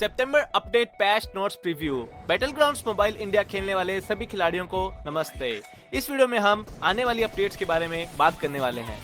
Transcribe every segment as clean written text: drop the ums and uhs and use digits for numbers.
सितंबर update patch notes preview. Battlegrounds Mobile India खेलने वाले सभी खिलाड़ियों को नमस्ते। इस वीडियो में हम आने वाली अपडेट्स के बारे में बात करने वाले हैं।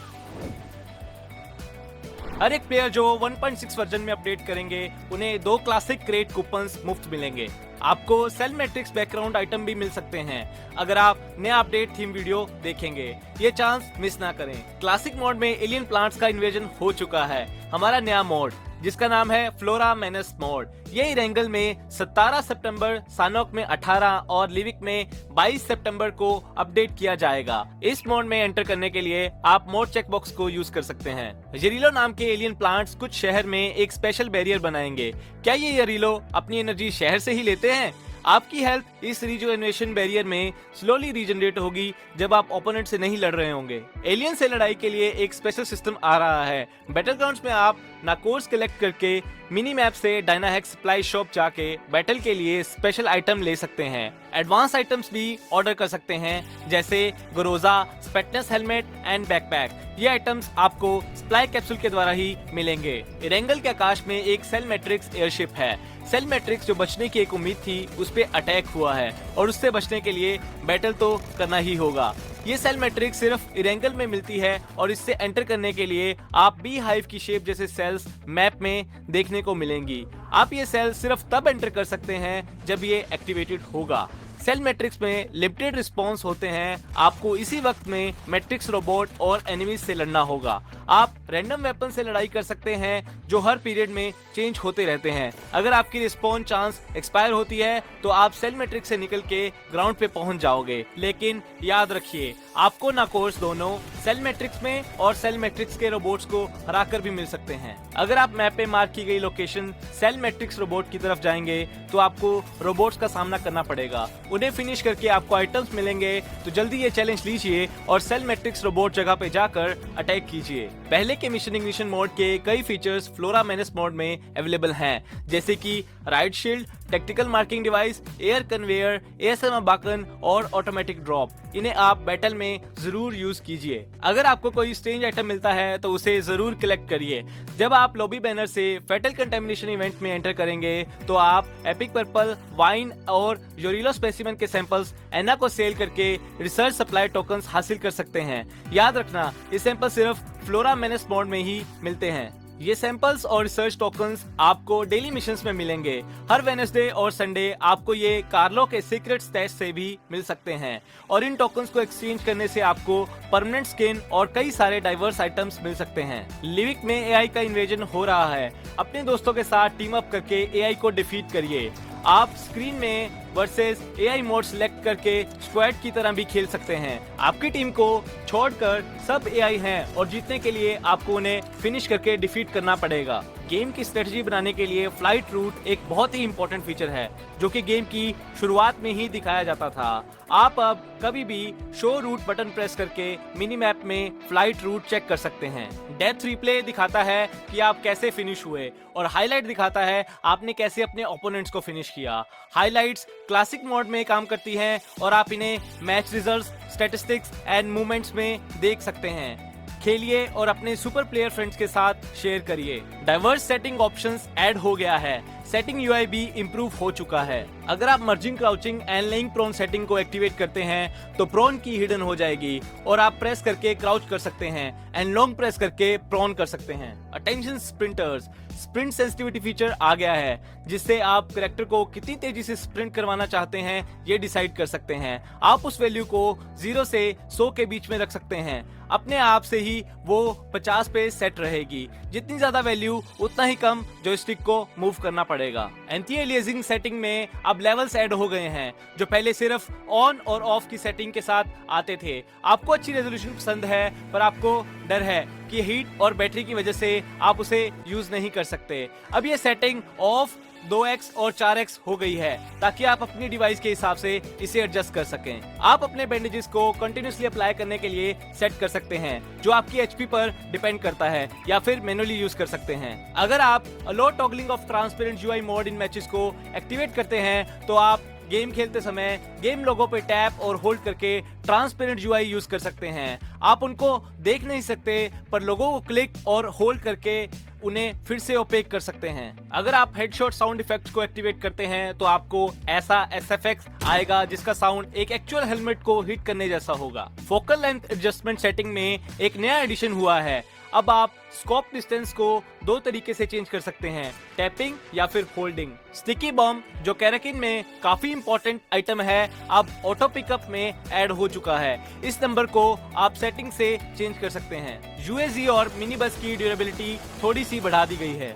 हर एक प्लेयर जो 1.6 वर्जन में अपडेट करेंगे उन्हें 2 क्लासिक क्रेट कूपन्स मुफ्त मिलेंगे। आपको सेल मैट्रिक्स बैकग्राउंड आइटम भी मिल सकते हैं अगर आप नया अपडेट थीम वीडियो देखेंगे। ये चांस मिस ना करें। क्लासिक मोड में एलियन प्लांट्स का इन्वेजन हो चुका है। हमारा नया मोड जिसका नाम है फ्लोरा मेनस मोड, ये इरेंगल में 17 सितंबर, सानोक में 18 और लिविक में 22 सितंबर को अपडेट किया जाएगा। इस मोड में एंटर करने के लिए आप मोड चेकबॉक्स को यूज कर सकते हैं। यरीलो नाम के एलियन प्लांट्स कुछ शहर में एक स्पेशल बैरियर बनाएंगे। क्या ये यरीलो अपनी एनर्जी शहर से ही लेते हैं? आपकी हेल्थ इस रिजुवेनेशन बैरियर में स्लोली रीजनरेट होगी जब आप ओपोनेंट से नहीं लड़ रहे होंगे। एलियन से लड़ाई के लिए एक स्पेशल सिस्टम आ रहा है। बैटलग्राउंड्स में आप नाकोर्स कलेक्ट करके मिनी मैप से डायनाहेक्स सप्लाई शॉप जाके बैटल के लिए स्पेशल आइटम ले सकते हैं। एडवांस आइटम्स भी ऑर्डर कर सकते हैं जैसे गोरोजा, स्पेटनेस हेलमेट एंड बैकपैक। ये आइटम्स आपको सप्लाई कैप्सूल के द्वारा ही मिलेंगे। इरेंगल के आकाश में एक सेल मैट्रिक्स एयरशिप है। सेल मैट्रिक्स जो बचने की एक उम्मीद थी उस पे अटैक हुआ है और उससे बचने के लिए बैटल तो करना ही होगा। ये सेल मैट्रिक्स सिर्फ इरेंगल में मिलती है और इससे एंटर करने के लिए आप बी हाइव की शेप जैसे सेल्स मैप में देखने को मिलेंगी। आप ये सेल सिर्फ तब एंटर कर सकते हैं जब ये एक्टिवेटेड होगा। सेल मैट्रिक्स में लिमिटेड रिस्पॉन्स होते हैं। आपको इसी वक्त में मैट्रिक्स रोबोट और एनिमीज से लड़ना होगा। आप रैंडम वेपन से लड़ाई कर सकते हैं जो हर पीरियड में चेंज होते रहते हैं। अगर आपकी रिस्पॉन्स चांस एक्सपायर होती है तो आप सेल मैट्रिक्स से निकल के ग्राउंड पे पहुंच जाओगे। लेकिन याद रखिए, आपको नाकोर्स दोनों सेल मैट्रिक्स में और सेल मैट्रिक्स के रोबोट्स को हराकर भी मिल सकते हैं। अगर आप मैप पे मार्क की गई लोकेशन सेल मैट्रिक्स रोबोट की तरफ जाएंगे तो आपको रोबोट्स का सामना करना पड़ेगा। उन्हें फिनिश करके आपको आइटम्स मिलेंगे। तो जल्दी ये चैलेंज लीजिए और सेल मैट्रिक्स रोबोट जगह पे जाकर अटैक कीजिए। पहले के मिशन इग्निशन मोड के कई फीचर्स फ्लोरा मेनस मोड में अवेलेबल हैं, जैसे कि ride shield, tactical marking device, air conveyor, ASM beacon और ऑटोमेटिक ड्रॉप। इन्हें आप बैटल में जरूर यूज कीजिए। अगर आपको कोई स्ट्रेंज आइटम मिलता है तो उसे जरूर कलेक्ट करिए। जब आप लॉबी बैनर से फैटल कंटेमिनेशन इवेंट में एंटर करेंगे तो आप एपिक पर्पल, वाइन और योरिलो स्पेसिमेन के सैंपल्स एना को सेल करके रिसर्च सप्लाई टोकन्स हासिल कर सकते हैं। याद रखना, ये सैंपल सिर्फ फ्लोरा मेनस मोड में ही मिलते हैं। ये सैंपल्स और रिसर्च टोकन्स आपको डेली मिशंस में मिलेंगे। हर वेडनेसडे और संडे आपको ये कार्लो के सीक्रेट स्टैश से भी मिल सकते हैं और इन टोकन्स को एक्सचेंज करने से आपको परमानेंट स्किन और कई सारे डाइवर्स आइटम्स मिल सकते हैं। लिविक में एआई का इन्वेजन हो रहा है। अपने दोस्तों के साथ टीम अप करके एआई को डिफीट करिए। आप स्क्रीन में वर्सेस एआई मोड सिलेक्ट करके स्क्वाड की तरह भी खेल सकते हैं। आपकी टीम को छोड़कर सब एआई हैं और जीतने के लिए आपको उन्हें फिनिश करके डिफीट करना पड़ेगा। गेम की स्ट्रेटजी बनाने के लिए फ्लाइट रूट एक बहुत ही इंपॉर्टेंट फीचर है जो कि गेम की शुरुआत में ही दिखाया जाता था। आप अब कभी भी शो रूट बटन प्रेस करके मिनी मैप में फ्लाइट रूट चेक कर सकते हैं। डेथ रिप्ले दिखाता है कि आप कैसे फिनिश हुए और हाईलाइट दिखाता है आपने कैसे अपने ओपोनेंट्स को फिनिश किया। हाईलाइट्स क्लासिक मोड में काम करती हैं और आप इन्हें match results, statistics and movements में देख सकते हैं। खेलिए और अपने सुपर प्लेयर फ्रेंड्स के साथ शेयर करिए। डाइवर्स सेटिंग ऑप्शंस ऐड हो गया है। सेटिंग यूआई भी इम्प्रूव हो चुका है। अगर आप merging, crouching and laying prone setting को एक्टिवेट करते हैं तो प्रोन की हिडन हो जाएगी और आप प्रेस करके क्राउच कर सकते हैं एंड लॉन्ग प्रेस करके प्रोन कर सकते हैं। Attention sprinters, sprint sensitivity feature आ गया है जिससे आप कैरेक्टर को कितनी तेजी से स्प्रिंट करवाना चाहते हैं ये डिसाइड कर सकते हैं। आप उस वैल्यू को 0 से 100 के बीच में रख सकते हैं। अपने आप से ही वो 50 पे सेट रहेगी। जितनी ज्यादा वैल्यू उतना ही कम जॉयस्टिक को मूव करना पड़ेगा। एंटी एलियासिंग सेटिंग में अब लेवल्स ऐड हो गए हैं जो पहले सिर्फ ऑन और ऑफ की सेटिंग के साथ आते थे। आपको अच्छी रेजोल्यूशन पसंद है पर आपको डर है कि हीट और बैटरी की वजह से आप उसे यूज नहीं कर सकते। अब ये सेटिंग ऑफ 2x और 4x हो गई है ताकि आप अपनी डिवाइस के हिसाब से इसे एडजस्ट कर सकें। आप अपने बैंडेजेस को कंटिन्यूअसली अप्लाई करने के लिए सेट कर सकते हैं जो आपकी एचपी पर डिपेंड करता है या फिर मैनुअली यूज कर सकते हैं। अगर आप allow toggling of transparent UI mode in matches को एक्टिवेट करते हैं तो आप गेम खेलते समय गेम लोगों पे टैप और होल्ड करके ट्रांसपेरेंट यूआई यूज कर सकते हैं। आप उनको देख नहीं सकते पर लोगों को क्लिक और होल्ड करके उन्हें फिर से ओपेक कर सकते हैं। अगर आप हेडशॉट साउंड इफेक्ट्स को एक्टिवेट करते हैं तो आपको ऐसा SFX आएगा जिसका साउंड एक एक्चुअल हेलमेट को हिट करने जैसा होगा। फोकल लेंथ एडजस्टमेंट सेटिंग में एक नया एडिशन हुआ है। अब आप स्कोप डिस्टेंस को दो तरीके से चेंज कर सकते हैं, टैपिंग या फिर होल्डिंग। स्टिकी बॉम्ब जो कैराकिन में काफी इंपॉर्टेंट आइटम है, अब ऑटो पिकअप में ऐड हो चुका है। इस नंबर को आप सेटिंग से चेंज कर सकते हैं। UAZ और मिनी बस की ड्यूरेबिलिटी थोड़ी सी बढ़ा दी गई है।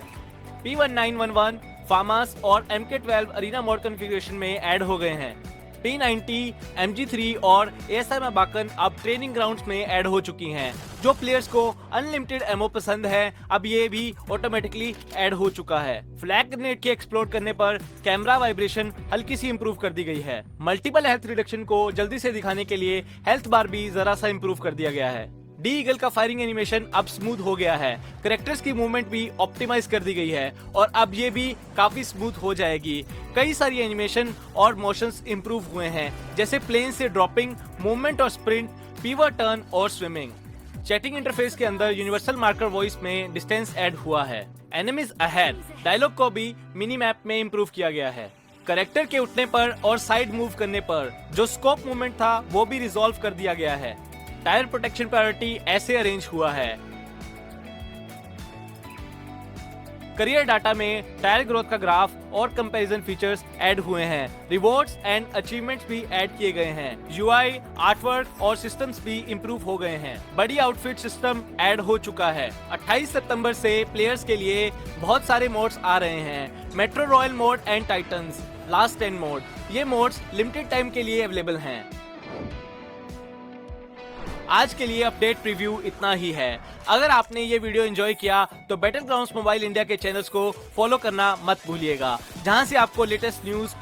P1911 फार्मास और MK12 अरीना मोड कॉन्फ़िगरेशन में ऐड हो गए हैं। P90, MG3 और ASI माबाकन अब ट्रेनिंग ग्राउंड्स में ऐड हो चुकी हैं। जो प्लेयर्स को अनलिमिटेड एमओ पसंद है, अब ये भी ऑटोमेटिकली ऐड हो चुका है। फ्लैग ग्रेनेड के एक्सप्लोड करने पर कैमरा वाइब्रेशन हल्की सी इंप्रूव कर दी गई है। मल्टीपल हेल्थ रिडक्शन को जल्दी से दिखाने के लिए हेल्थ बार भी जरा सा इंप्रूव कर दिया गया है। डी ईगल का फायरिंग एनिमेशन अब स्मूथ हो गया है। कैरेक्टर्स की मूवमेंट भी ऑप्टिमाइज कर दी गई है और अब ये भी काफी स्मूथ हो जाएगी। कई सारी एनिमेशन और मोशंस इंप्रूव हुए हैं, जैसे प्लेन से ड्रॉपिंग, मूवमेंट और स्प्रिंट, पीवर टर्न और स्विमिंग। चैटिंग इंटरफेस के अंदर यूनिवर्सल मार्कर वॉइस में डिस्टेंस ऐड हुआ है। एनिमीज अहेड डायलॉग को भी मिनी मैप में इंप्रूव किया गया है। कैरेक्टर के उठने पर और साइड मूव करने पर जो स्कोप मूवमेंट था वो भी रिजॉल्व कर दिया गया है। टायर प्रोटेक्शन प्रायोरिटी ऐसे अरेंज हुआ है। करियर डाटा में टायर ग्रोथ का ग्राफ और कंपैरिजन फीचर्स ऐड हुए हैं। रिवॉर्ड्स एंड अचीवमेंट्स भी ऐड किए गए हैं। UI, आर्टवर्क और सिस्टम्स भी इंप्रूव हो गए हैं। बड़ी आउटफिट सिस्टम ऐड हो चुका है। 28 सितंबर से प्लेयर्स के लिए बहुत सारे मोड्स आ रहे हैं। Metro royal mode and Titans, last 10 mode, ये मोड्स लिमिटेड टाइम के लिए अवेलेबल हैं। आज के लिए अपडेट प्रीव्यू इतना ही है। अगर आपने ये वीडियो एंजॉय किया तो बैटल ग्राउंड्स मोबाइल इंडिया के चैनल्स को फॉलो करना मत भूलिएगा, जहां से आपको लेटेस्ट न्यूज